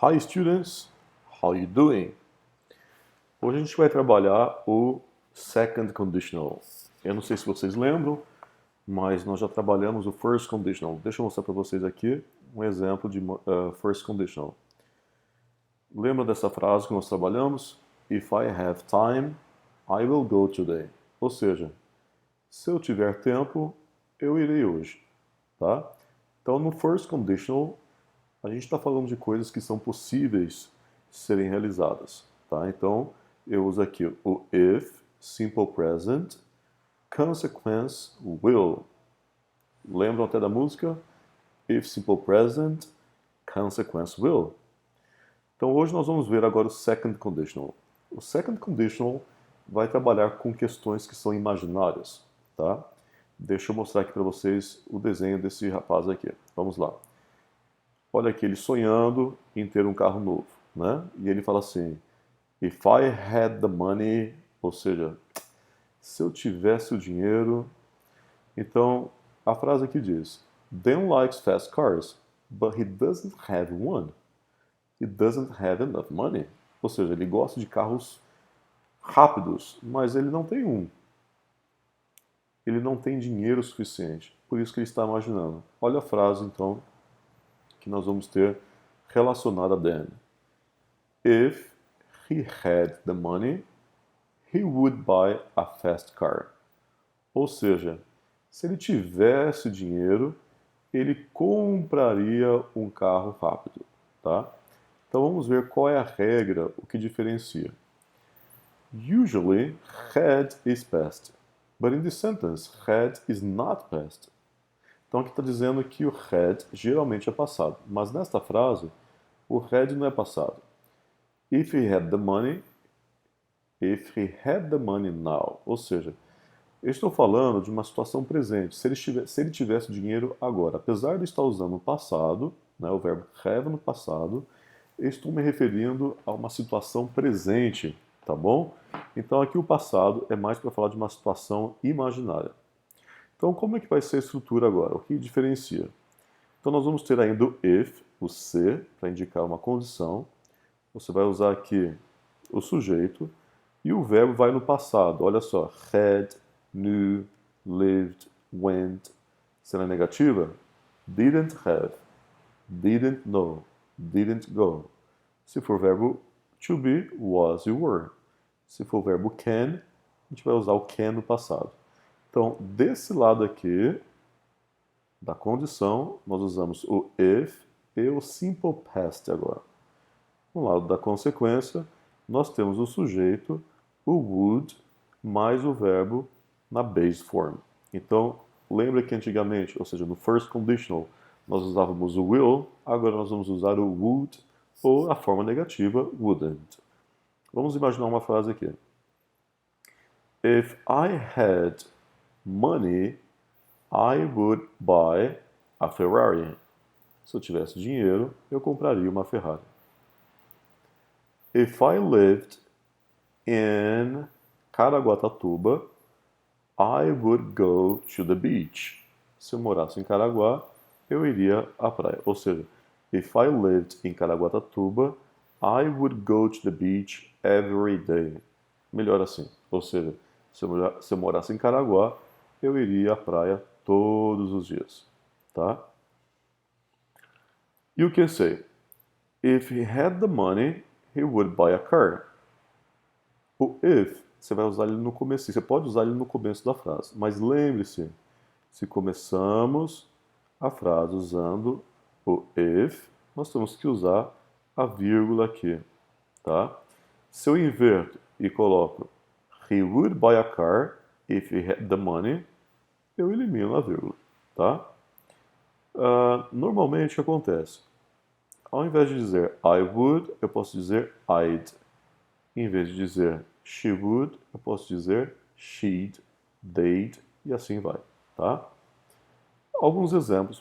Hi students, how you doing? Hoje a gente vai trabalhar o second conditional. Eu não sei se vocês lembram, mas nós já trabalhamos o first conditional. Deixa eu mostrar para vocês aqui um exemplo de first conditional. Lembra dessa frase que nós trabalhamos? If I have time, I will go today. Ou seja, se eu tiver tempo, eu irei hoje, tá? Então no first conditional a gente está falando de coisas que são possíveis serem realizadas, tá? Então, eu uso aqui o if, simple present, consequence, will. Lembram até da música? If simple present, consequence will. Então, hoje nós vamos ver agora o second conditional. O second conditional vai trabalhar com questões que são imaginárias, tá? Deixa eu mostrar aqui para vocês o desenho desse rapaz aqui. Vamos lá. Olha aqui, ele sonhando em ter um carro novo, né? E ele fala assim, if I had the money, ou seja, se eu tivesse o dinheiro. Então, a frase aqui diz, Dan likes fast cars, but he doesn't have one. He doesn't have enough money. Ou seja, ele gosta de carros rápidos, mas ele não tem um. Ele não tem dinheiro suficiente. Por isso que ele está imaginando. Olha a frase, então, que nós vamos ter relacionada a Dan. If he had the money, he would buy a fast car. Ou seja, se ele tivesse dinheiro, ele compraria um carro rápido, tá? Então vamos ver qual é a regra, o que diferencia. Usually, had is past, but in this sentence, had is not past. Então aqui está dizendo que o had geralmente é passado, mas nesta frase, o had não é passado. If he had the money now, ou seja, eu estou falando de uma situação presente, se ele tivesse dinheiro agora. Apesar de estar usando o passado, né, o verbo have no passado, eu estou me referindo a uma situação presente, tá bom? Então aqui o passado é mais para falar de uma situação imaginária. Então como é que vai ser a estrutura agora? O que diferencia? Então nós vamos ter ainda o if, o se, para indicar uma condição. Você vai usar aqui o sujeito e o verbo vai no passado. Olha só, had, knew, lived, went. Se ela é negativa, didn't have, didn't know, didn't go. Se for verbo to be, was e were. Se for verbo can, a gente vai usar o can no passado. Então, desse lado aqui, da condição, nós usamos o if e o simple past agora. No lado da consequência, nós temos o sujeito, o would, mais o verbo na base form. Então, lembra que antigamente, ou seja, no first conditional, nós usávamos o will, agora nós vamos usar o would ou a forma negativa, wouldn't. Vamos imaginar uma frase aqui. If I had money, I would buy a Ferrari. Se eu tivesse dinheiro, eu compraria uma Ferrari. If I lived in Caraguatatuba, I would go to the beach. Se eu morasse em Caraguá, eu iria à praia. Ou seja, if I lived in Caraguatatuba, I would go to the beach every day. Melhor assim. Ou seja, se eu morasse em Caraguá, eu iria à praia todos os dias. Tá? You can say, if he had the money, he would buy a car. O if, você vai usar ele no começo. Você pode usar ele no começo da frase. Mas lembre-se, se começamos a frase usando o if, nós temos que usar a vírgula aqui, tá? Se eu inverto e coloco he would buy a car if he had the money, eu elimino a vírgula, tá? Normalmente o que acontece? Ao invés de dizer I would, eu posso dizer I'd. Em vez de dizer she would, eu posso dizer she'd, they'd e assim vai, tá? Alguns exemplos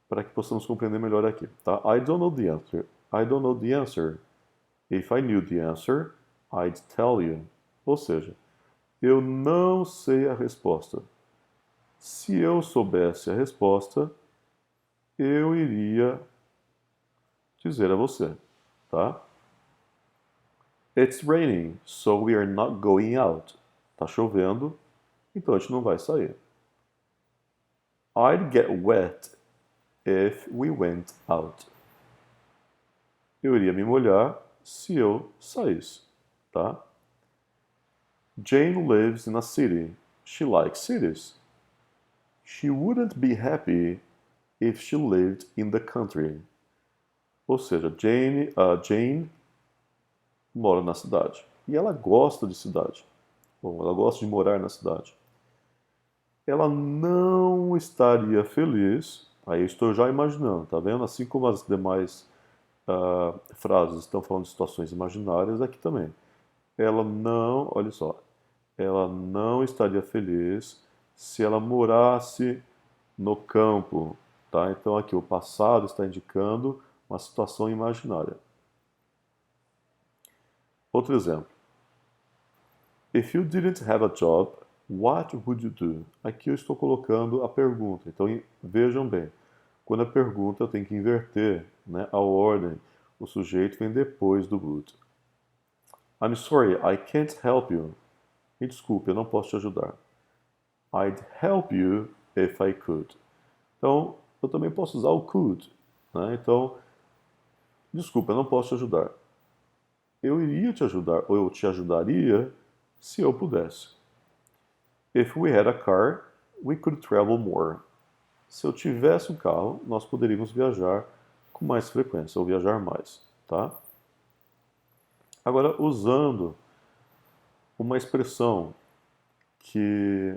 para que possamos compreender melhor aqui, tá? I don't know the answer. I don't know the answer. If I knew the answer, I'd tell you. Ou seja, eu não sei a resposta. Se eu soubesse a resposta, eu iria dizer a você, tá? It's raining, so we are not going out. Tá chovendo, então a gente não vai sair. I'd get wet if we went out. Eu iria me molhar se eu saísse, tá? Jane lives in a city. She likes cities. She wouldn't be happy if she lived in the country. Ou seja, Jane mora na cidade. E ela gosta de cidade. Bom, ela gosta de morar na cidade. Ela não estaria feliz. Aí eu estou já imaginando, tá vendo? Assim como as demais frases estão falando de situações imaginárias, aqui também. Ela não, olha só, ela não estaria feliz se ela morasse no campo, tá? Então aqui o passado está indicando uma situação imaginária. Outro exemplo. If you didn't have a job, what would you do? Aqui eu estou colocando a pergunta. Então vejam bem, quando a pergunta eu tenho que inverter, né, a ordem. O sujeito vem depois do would. I'm sorry, I can't help you. Me desculpe, eu não posso te ajudar. I'd help you if I could. Então, eu também posso usar o could, né? Então, desculpa, eu não posso te ajudar. Eu iria te ajudar, ou eu te ajudaria, se eu pudesse. If we had a car, we could travel more. Se eu tivesse um carro, nós poderíamos viajar com mais frequência, ou viajar mais, tá? Agora, usando uma expressão que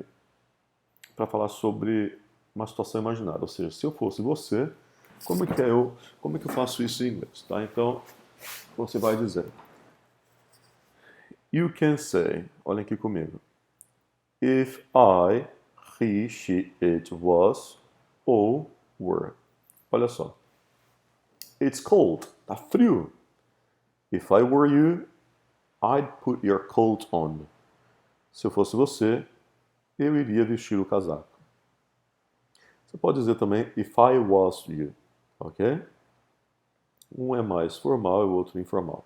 para falar sobre uma situação imaginária, ou seja, se eu fosse você, como é que eu faço isso em inglês, tá? Então, você vai dizer: You can say, olhem aqui comigo. If I, he, she, it was ou were. Olha só. It's cold. Tá frio. If I were you, I'd put your coat on. Se eu fosse você, eu iria vestir o casaco. Você pode dizer também if I was you, ok? Um é mais formal e o outro informal.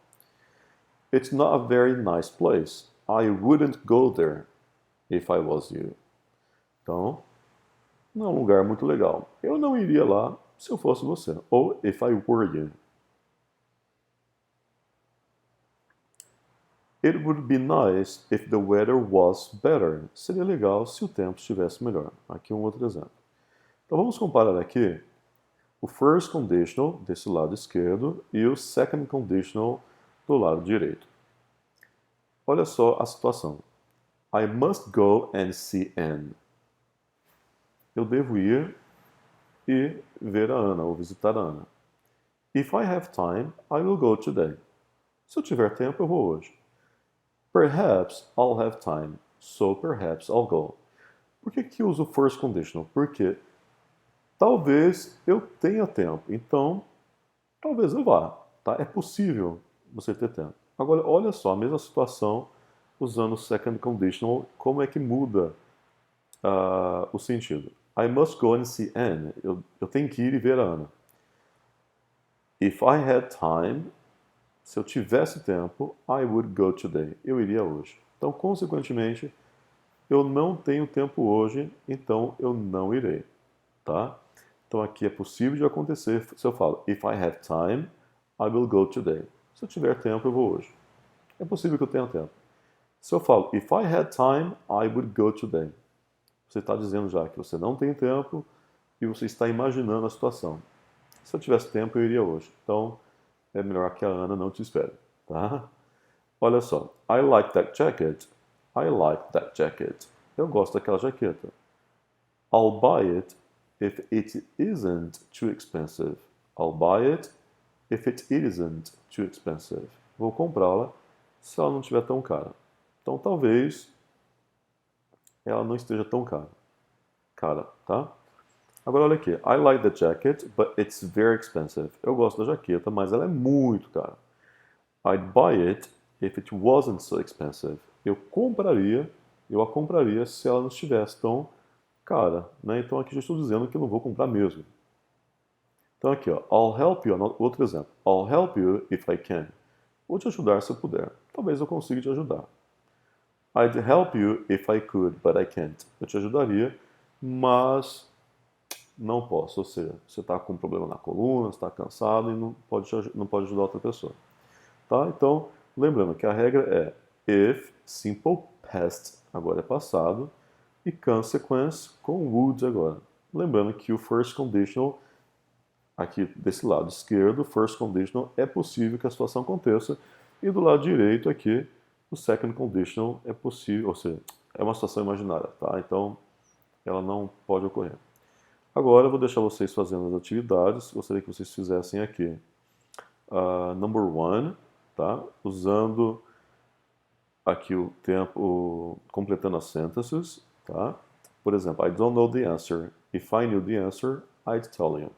It's not a very nice place. I wouldn't go there if I was you. Então, não é um lugar muito legal. Eu não iria lá se eu fosse você. Ou if I were you. It would be nice if the weather was better. Seria legal se o tempo estivesse melhor. Aqui um outro exemplo. Então vamos comparar aqui o first conditional desse lado esquerdo e o second conditional do lado direito. Olha só a situação. I must go and see Anne. Eu devo ir e ver a Ana, ou visitar a Ana. If I have time, I will go today. Se eu tiver tempo, eu vou hoje. Perhaps I'll have time, so perhaps I'll go. Por que uso o first conditional? Porque talvez eu tenha tempo, então talvez eu vá. Tá? É possível você ter tempo. Agora, olha só, a mesma situação usando o second conditional, como é que muda o sentido. I must go and see Anne. Eu tenho que ir e ver a Ana. If I had time, se eu tivesse tempo, I would go today. Eu iria hoje. Então, consequentemente, eu não tenho tempo hoje, então eu não irei, tá? Então aqui é possível de acontecer se eu falo if I have time, I will go today. Se eu tiver tempo, eu vou hoje. É possível que eu tenha tempo. Se eu falo if I had time, I would go today. Você está dizendo já que você não tem tempo e você está imaginando a situação. Se eu tivesse tempo, eu iria hoje. Então, é melhor que a Ana não te espere, tá? Olha só. I like that jacket. I like that jacket. Eu gosto daquela jaqueta. I'll buy it if it isn't too expensive. I'll buy it if it isn't too expensive. Vou comprá-la se ela não estiver tão cara. Então, talvez ela não esteja tão cara, tá? Agora olha aqui. I like the jacket, but it's very expensive. Eu gosto da jaqueta, mas ela é muito cara. I'd buy it if it wasn't so expensive. Eu a compraria se ela não estivesse tão cara, né? Então aqui já estou dizendo que eu não vou comprar mesmo. Então aqui, ó, I'll help you, outro exemplo. I'll help you if I can. Vou te ajudar se eu puder. Talvez eu consiga te ajudar. I'd help you if I could, but I can't. Eu te ajudaria, mas não posso. Ou seja, você está com um problema na coluna, está cansado e não pode ajudar outra pessoa. Tá? Então, lembrando que a regra é if, simple past, agora é passado, e consequence com would agora. Lembrando que o first conditional, aqui desse lado esquerdo, first conditional, é possível que a situação aconteça, e do lado direito aqui, o second conditional é possível, ou seja, é uma situação imaginária, tá? Então, ela não pode ocorrer. Agora eu vou deixar vocês fazendo as atividades, gostaria que vocês fizessem aqui. Number one, tá? Usando aqui o tempo, completando as sentences, tá? Por exemplo, I don't know the answer. If I knew the answer, I'd tell you.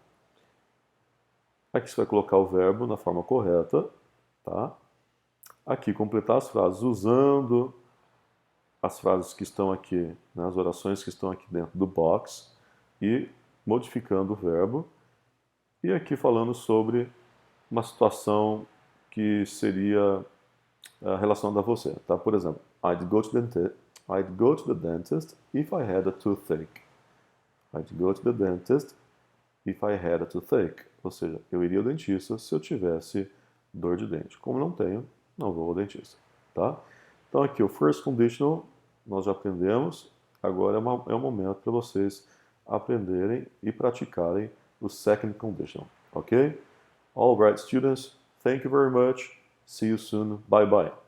Aqui você vai colocar o verbo na forma correta, tá? Aqui completar as frases usando as frases que estão aqui, né, as orações que estão aqui dentro do box e modificando o verbo. E aqui falando sobre uma situação que seria relacionada a você, tá? Por exemplo, I'd go to the dentist if I had a toothache. I'd go to the dentist if I had a toothache. Ou seja, eu iria ao dentista se eu tivesse dor de dente. Como não tenho, não vou ao dentista, tá? Então aqui o first conditional nós já aprendemos. Agora é um momento para vocês aprenderem e praticarem o second conditional, ok? All right, students, thank you very much. See you soon. Bye bye.